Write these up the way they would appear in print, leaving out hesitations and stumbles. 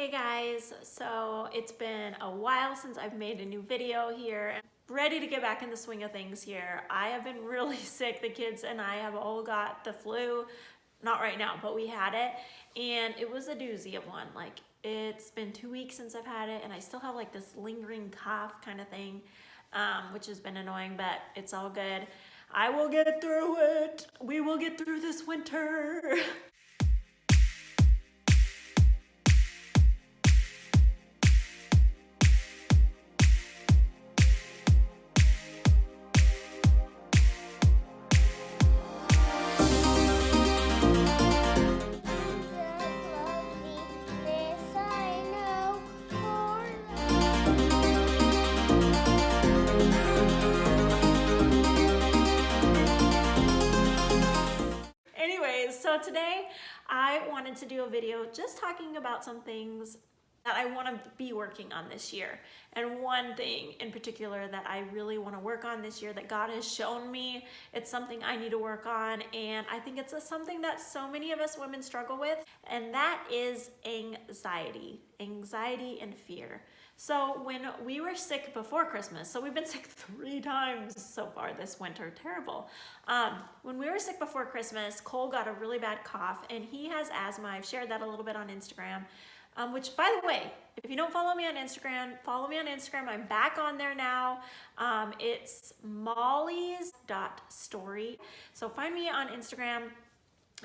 Hey guys, so it's been a while since I've made a new video here. Ready to get back in the swing of things here. I have been really sick. The kids and I have all got the flu. Not right now, but we had it, and it was a doozy of one. Like, it's been 2 weeks since I've had it, and I still have like this lingering cough kind of thing, which has been annoying, but it's all good. I will get through it. We will get through this winter. So today I wanted to do a video just talking about some things that I want to be working on this year. And one thing in particular that I really want to work on this year that God has shown me, it's something I need to work on, and I think it's something that so many of us women struggle with, and that is anxiety and fear. So when we were sick before Christmas, so we've been sick 3 times so far this winter, terrible. When we were sick before Christmas, Cole got a really bad cough, and he has asthma. I've shared that a little bit on Instagram, which, by the way, if you don't follow me on Instagram, follow me on Instagram. I'm back on there now. It's mollies.story. So find me on Instagram.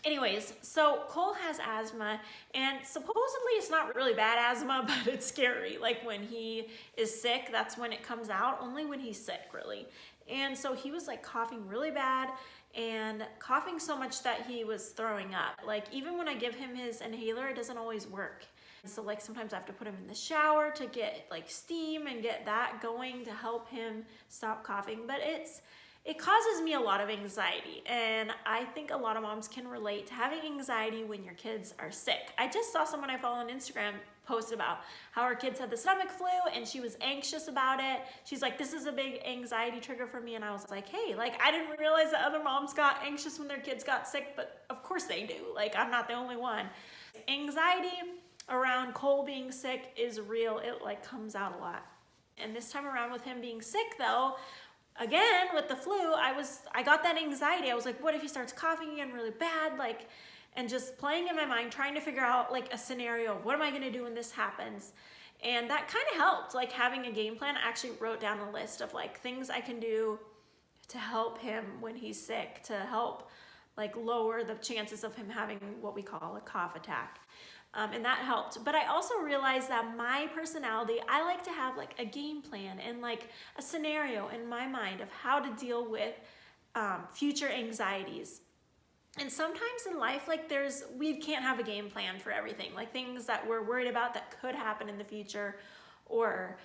Anyways, so Cole has asthma, and supposedly it's not really bad asthma, but it's scary. Like when he is sick, that's when it comes out, only when he's sick, really. And so he was like coughing really bad and coughing so much that he was throwing up. Like even when I give him his inhaler, it doesn't always work. So like sometimes I have to put him in the shower to get like steam and get that going to help him stop coughing. But it causes me a lot of anxiety, and I think a lot of moms can relate to having anxiety when your kids are sick. I just saw someone I follow on Instagram post about how her kids had the stomach flu and she was anxious about it. She's like, this is a big anxiety trigger for me. And I was like, hey, like I didn't realize that other moms got anxious when their kids got sick, but of course they do. Like I'm not the only one. Anxiety around Cole being sick is real. It like comes out a lot. And this time around with him being sick though, again, with the flu, I got that anxiety. I was like, what if he starts coughing again really bad? Like, and just playing in my mind, trying to figure out like a scenario. What am I going to do when this happens? And that kind of helped, like having a game plan. I actually wrote down a list of like things I can do to help him when he's sick, to help like lower the chances of him having what we call a cough attack. And that helped. But I also realized that my personality, I like to have like a game plan and like a scenario in my mind of how to deal with future anxieties. And sometimes in life, like we can't have a game plan for everything, like things that we're worried about that could happen in the future, or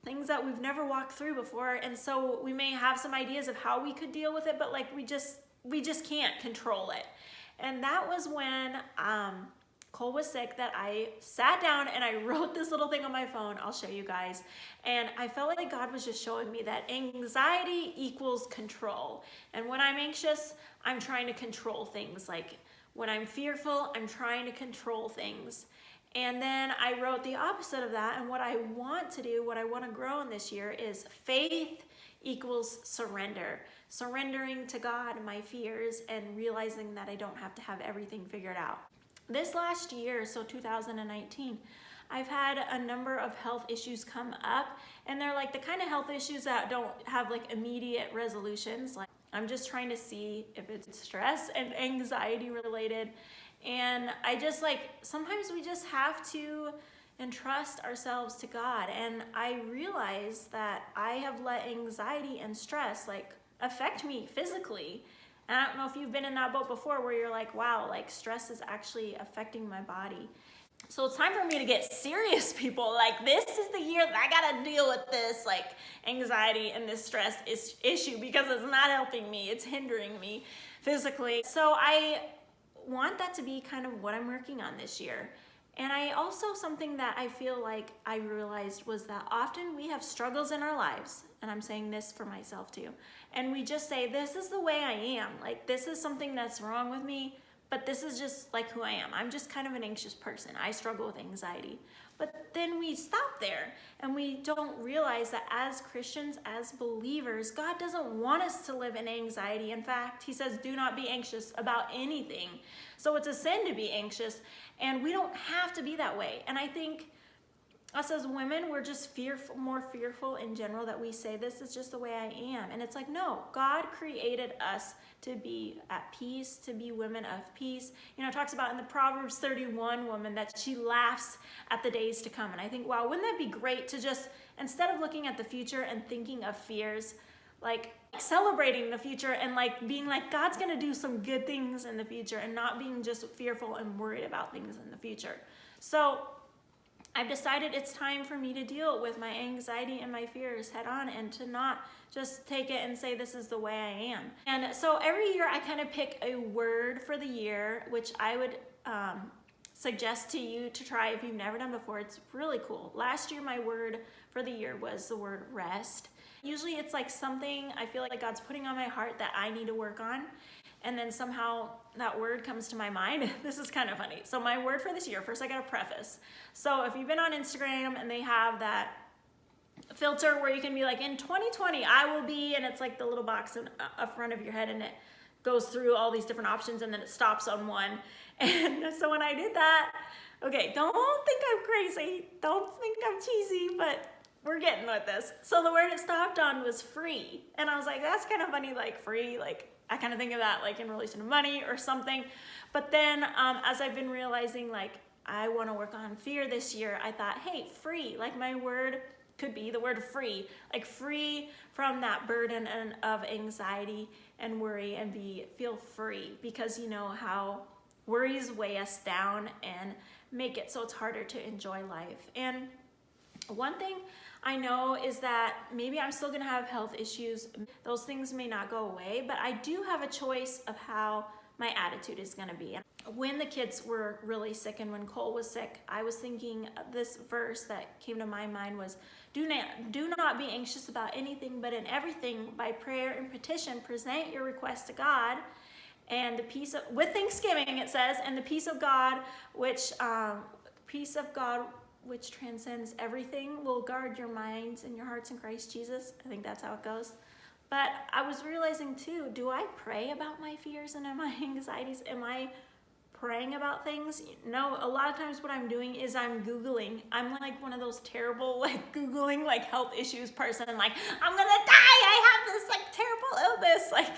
things that we've never walked through before. And so we may have some ideas of how we could deal with it, but like we just can't control it. And that was when Cole was sick, that I sat down and I wrote this little thing on my phone. I'll show you guys. And I felt like God was just showing me that anxiety equals control. And when I'm anxious, I'm trying to control things. Like when I'm fearful, I'm trying to control things. And then I wrote the opposite of that. And what I want to do, what I want to grow in this year is faith equals surrender. Surrendering to God my fears and realizing that I don't have to have everything figured out. This last year, so 2019, I've had a number of health issues come up, and they're like the kind of health issues that don't have like immediate resolutions. Like I'm just trying to see if it's stress and anxiety related. And I just like, sometimes we just have to entrust ourselves to God. And I realize that I have let anxiety and stress like affect me physically. And I don't know if you've been in that boat before where you're like, wow, like stress is actually affecting my body. So it's time for me to get serious, people. Like this is the year that I gotta deal with this like anxiety and this stress issue, because it's not helping me, it's hindering me physically. So I want that to be kind of what I'm working on this year. And I also, something that I feel like I realized was that often we have struggles in our lives, and I'm saying this for myself too, and we just say, this is the way I am, like this is something that's wrong with me, but this is just like who I am. I'm just kind of an anxious person. I struggle with anxiety. But then we stop there and we don't realize that as Christians, as believers, God doesn't want us to live in anxiety. In fact, he says, do not be anxious about anything. So it's a sin to be anxious, and we don't have to be that way. And I think us as women, we're just more fearful in general that we say, this is just the way I am. And it's like, no, God created us to be at peace, to be women of peace. You know, it talks about in the Proverbs 31 woman that she laughs at the days to come. And I think, wow, wouldn't that be great to just, instead of looking at the future and thinking of fears, like celebrating the future and like being like, God's going to do some good things in the future, and not being just fearful and worried about things in the future. So I've decided it's time for me to deal with my anxiety and my fears head on, and to not just take it and say, this is the way I am. And so every year I kind of pick a word for the year, which I would suggest to you to try if you've never done before. It's really cool. Last year, my word for the year was the word rest. Usually it's like something I feel like God's putting on my heart that I need to work on. And then somehow that word comes to my mind. This is kind of funny. So my word for this year, first I got a preface. So if you've been on Instagram and they have that filter where you can be like, in 2020, I will be, and it's like the little box in front of your head, and it goes through all these different options, and then it stops on one. And so when I did that, okay, don't think I'm crazy. Don't think I'm cheesy, but we're getting with this. So the word it stopped on was free. And I was like, that's kind of funny, like free, like I kind of think of that like in relation to money or something. But then as I've been realizing like I want to work on fear this year, I thought, hey, free, like my word could be the word free, like free from that burden of anxiety and worry, and feel free, because you know how worries weigh us down and make it so it's harder to enjoy life. And one thing I know is that maybe I'm still gonna have health issues. Those things may not go away, but I do have a choice of how my attitude is gonna be. When the kids were really sick and when Cole was sick, I was thinking this verse that came to my mind was, do not be anxious about anything, but in everything by prayer and petition, present your request to God, and the peace of, with thanksgiving, it says, and the peace of God, which transcends everything, will guard your minds and your hearts in Christ Jesus. I think that's how it goes. But I was realizing too, do I pray about my fears and my anxieties? Am I praying about things? No, a lot of times what I'm doing is I'm Googling. I'm like one of those terrible like Googling like health issues person, like I'm gonna die, I have this like terrible illness. Like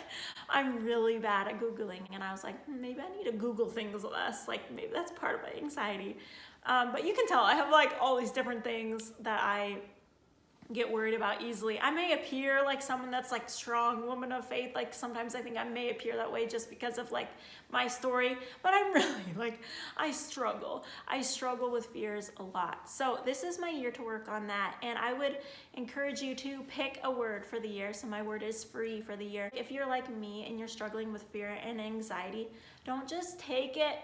I'm really bad at Googling, and I was like, maybe I need to Google things less, like maybe that's part of my anxiety. But you can tell I have like all these different things that I get worried about easily. I may appear like someone that's like strong woman of faith. Like sometimes I think I may appear that way just because of like my story, but I'm really like, I struggle with fears a lot. So this is my year to work on that. And I would encourage you to pick a word for the year. So my word is free for the year. If you're like me and you're struggling with fear and anxiety, don't just take it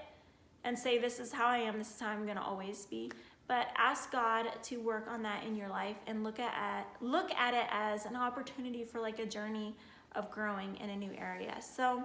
and say, this is how I am, this is how I'm gonna always be. But ask God to work on that in your life, and look at it as an opportunity for like a journey of growing in a new area. So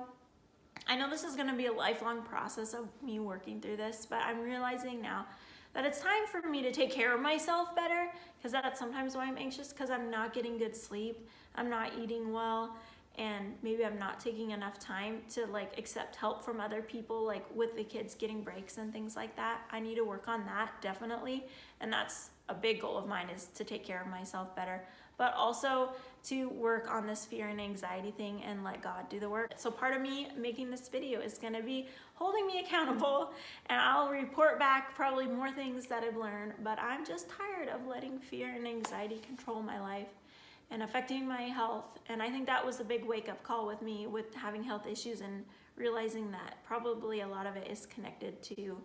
I know this is gonna be a lifelong process of me working through this, but I'm realizing now that it's time for me to take care of myself better, because that's sometimes why I'm anxious, because I'm not getting good sleep, I'm not eating well, and maybe I'm not taking enough time to like accept help from other people, like with the kids getting breaks and things like that. I need to work on that, definitely. And that's a big goal of mine, is to take care of myself better, but also to work on this fear and anxiety thing and let God do the work. So part of me making this video is gonna be holding me accountable, and I'll report back probably more things that I've learned, but I'm just tired of letting fear and anxiety control my life and affecting my health. And I think that was a big wake-up call with me with having health issues, and realizing that probably a lot of it is connected to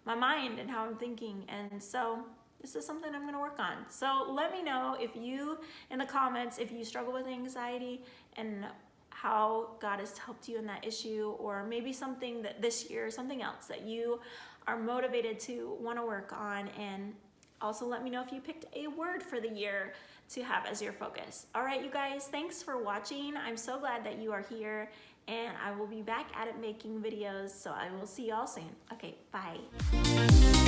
my mind and how I'm thinking. And so this is something I'm gonna work on. So let me know if you, in the comments, if you struggle with anxiety and how God has helped you in that issue, or maybe something that this year, something else that you are motivated to wanna work on. And also let me know if you picked a word for the year to have as your focus. All right, you guys, thanks for watching. I'm so glad that you are here, and I will be back at it making videos, so I will see y'all soon. Okay, bye.